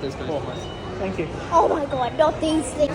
this performance. Thank you. Oh my god, not these things.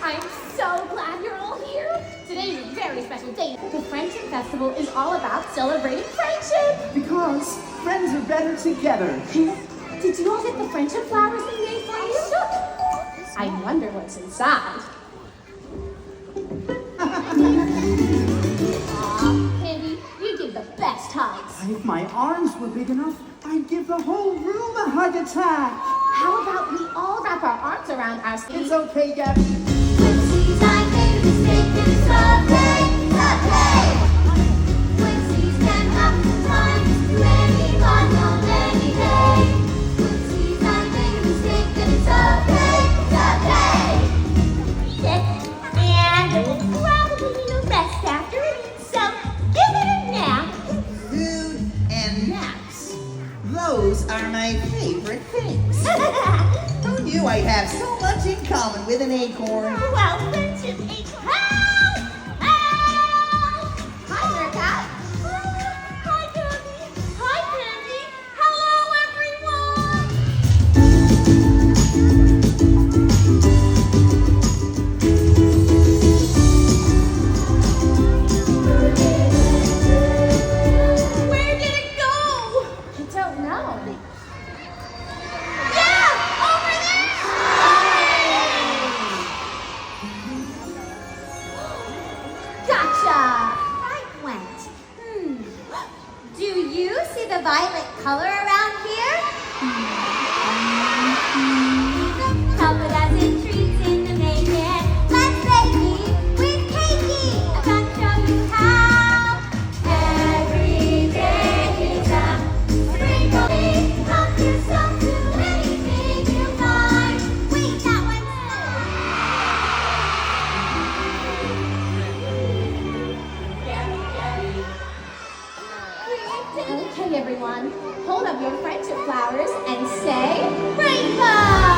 I'm so glad you're all here. Today is a very special day. The Friendship Festival is all about celebrating friendship. Because friends are better together. Did you all get the friendship flowers we made for you? I wonder what's inside. Aw, Candy, you give the best hugs. If my arms were big enough, I'd give the whole room a hug attack. How about we all wrap our arms around our skin? It's okay, Gabby. Whoopsies, I made a mistake and it's okay, it's okay. Whoopsies can happen sometimes to anyone on any day. Whoopsies, I made a mistake and it's okay, it's okay. And we'll probably need a rest after it, so give it a nap. Food and naps. Those are my favorite things. Who knew I'd have so much in common with an acorn? Well, friendship ain't help! Help! Hi there, Cat. Hi, Gabby. Hi, Candy. Hello, everyone. Where did it go? I don't know. Yeah, over there. Gotcha! Right went. Do you see the violet color around here? Help it as it treats in the making. Let's make it with Cakey. I'm gonna show you how. Every day is a sprinkle. Help yourself to anything you find. Wait, that one's Okay, everyone, hold up your friendship flowers and say rainbow!